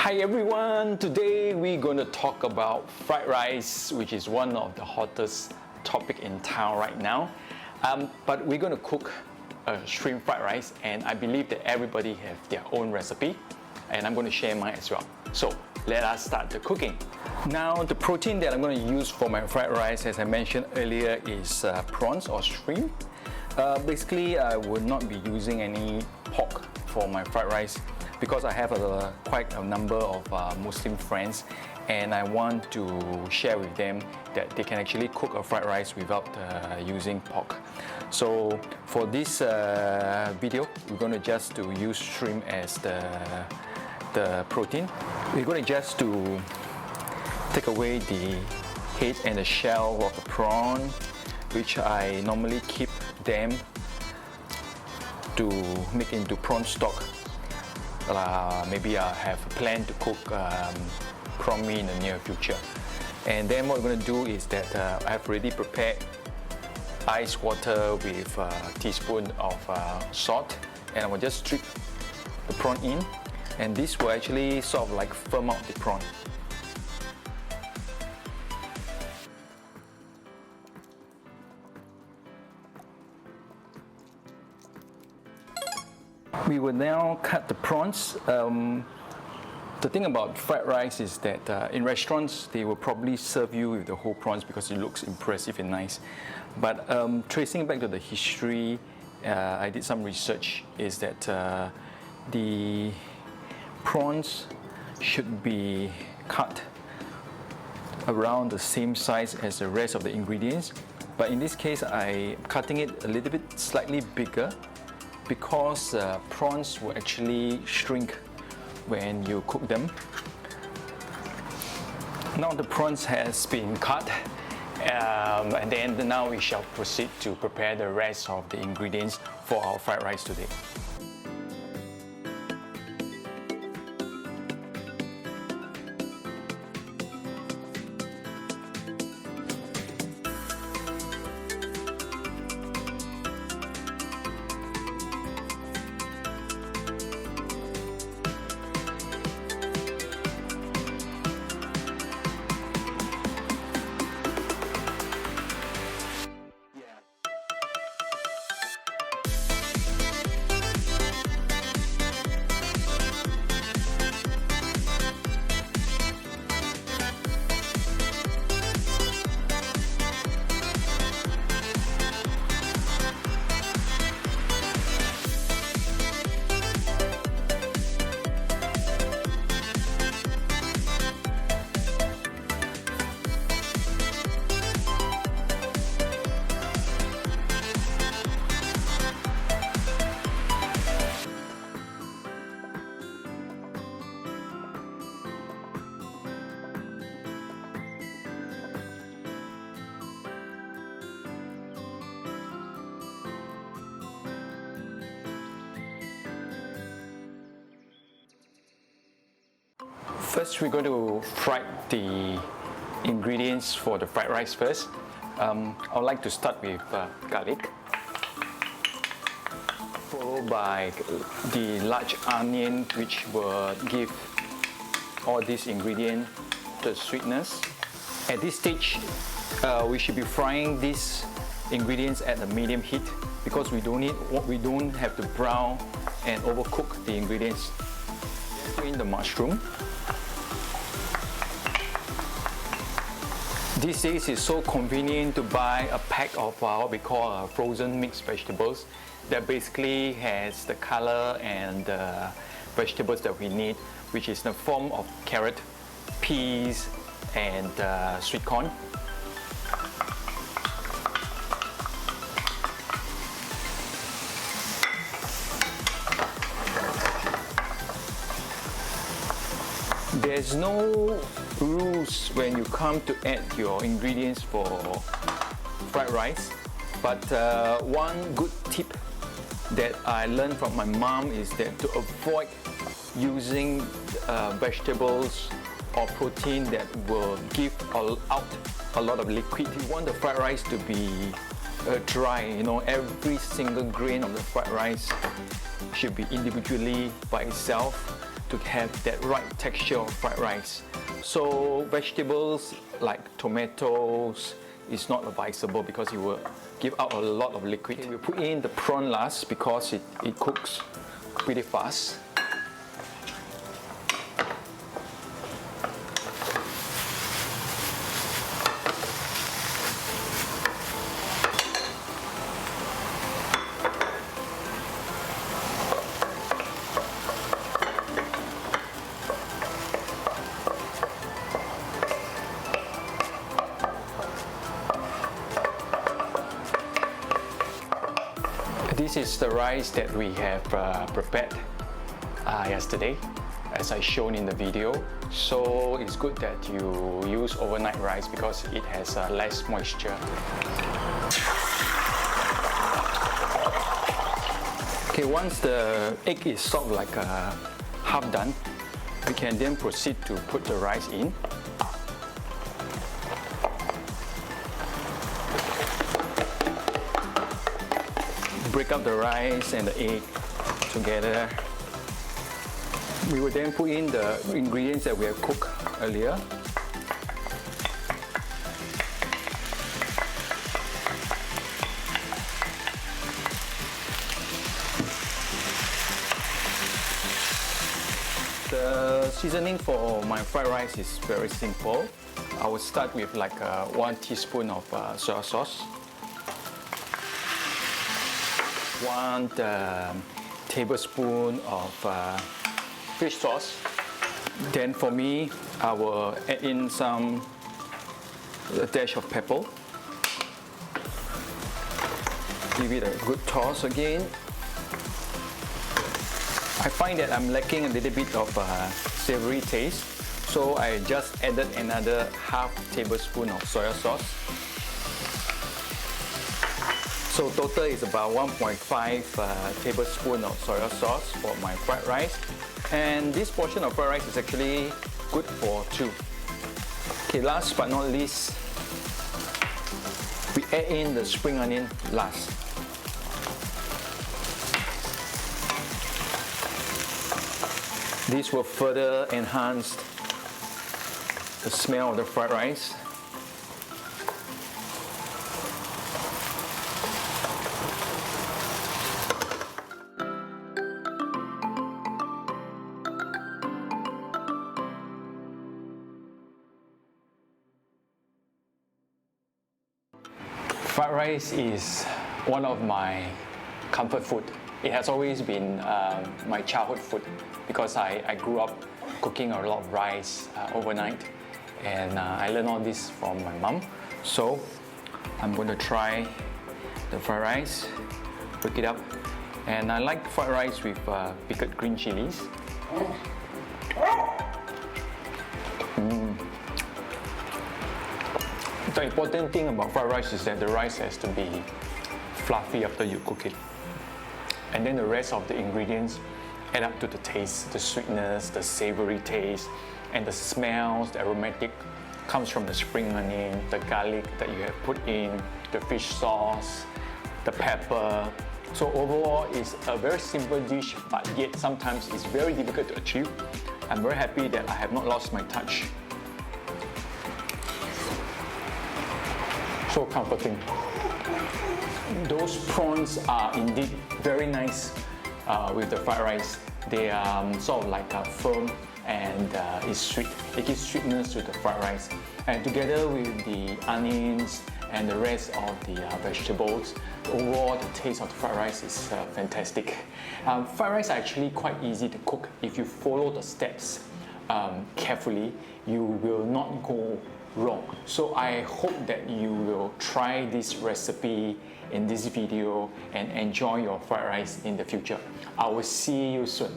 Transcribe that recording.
Hi everyone, today we're going to talk about fried rice, which is one of the hottest topic in town right now. But we're going to cook a shrimp fried rice, and I believe that everybody has their own recipe, and I'm going to share mine as well. So let us start the cooking. Now the protein that I'm going to use for my fried rice, as I mentioned earlier, is prawns or shrimp. Basically, I would not be using any pork for my fried rice because I have quite a number of Muslim friends, and I want to share with them that they can actually cook a fried rice without using pork. So for this video, we're going to just to use shrimp as the protein. We're going to just to take away the head and the shell of the prawn, which I normally keep them to make into prawn stock. Maybe I have a plan to cook prawn mee in the near future. And then what we're going to do is that I've already prepared ice water with a teaspoon of salt, and I will just strip the prawn in, and this will actually sort of like firm out the prawn. We will now cut the prawns. The thing about fried rice is that in restaurants they will probably serve you with the whole prawns because it looks impressive and nice. But tracing back to the history, I did some research, is that the prawns should be cut around the same size as the rest of the ingredients. But in this case, I'm cutting it a little bit slightly bigger, because prawns will actually shrink when you cook them. Now the prawns has been cut, and then now we shall proceed to prepare the rest of the ingredients for our fried rice today. First, we're going to fry the ingredients for the fried rice first. I would like to start with garlic, followed by the large onion, which will give all these ingredients the sweetness. At this stage, we should be frying these ingredients at a medium heat because we don't have to brown and overcook the ingredients. Put in the mushroom. These days it's so convenient to buy a pack of what we call frozen mixed vegetables that basically has the color and the vegetables that we need, which is in the form of carrot, peas, and sweet corn. There's no rules when you come to add your ingredients for fried rice, but one good tip that I learned from my mom is that to avoid using vegetables or protein that will give out a lot of liquid. You want the fried rice to be dry, every single grain of the fried rice should be individually by itself. to have that right texture of fried rice. So vegetables like tomatoes is not advisable because it will give out a lot of liquid. Okay, we put in the prawn last because it cooks pretty fast. This is the rice that we have prepared yesterday, as I shown in the video. So it's good that you use overnight rice because it has less moisture. Okay, once the egg is sort of like half done, we can then proceed to put the rice in. Break up the rice and the egg together. We will then put in the ingredients that we have cooked earlier. The seasoning for my fried rice is very simple. I will start with like 1 teaspoon of soy sauce, 1 tablespoon of fish sauce. Then for me, I will add in a dash of pepper. Give it a good toss again. I find that I'm lacking a little bit of savory taste, so I just added another half tablespoon of soy sauce. So total is about 1.5 tablespoon of soy sauce for my fried rice. And this portion of fried rice is actually good for 2. Okay, last but not least, we add in the spring onion last. This will further enhance the smell of the fried rice. Fried rice is one of my comfort food. It has always been my childhood food because I grew up cooking a lot of rice overnight, and I learned all this from my mom. So I'm going to try the fried rice, cook it up, and I like fried rice with pickled green chilies. The important thing about fried rice is that the rice has to be fluffy after you cook it. And then the rest of the ingredients add up to the taste, the sweetness, the savory taste, and the smells, the aromatic comes from the spring onion, the garlic that you have put in, the fish sauce, the pepper. So overall, it's a very simple dish, but yet sometimes it's very difficult to achieve. I'm very happy that I have not lost my touch. So comforting. Those prawns are indeed very nice with the fried rice. They are sort of like firm and it's sweet. It gives sweetness to the fried rice. And together with the onions and the rest of the vegetables, overall the taste of the fried rice is fantastic. Fried rice are actually quite easy to cook. If you follow the steps carefully, you will not go wrong. So I hope that you will try this recipe in this video and enjoy your fried rice in the future. I will see you soon.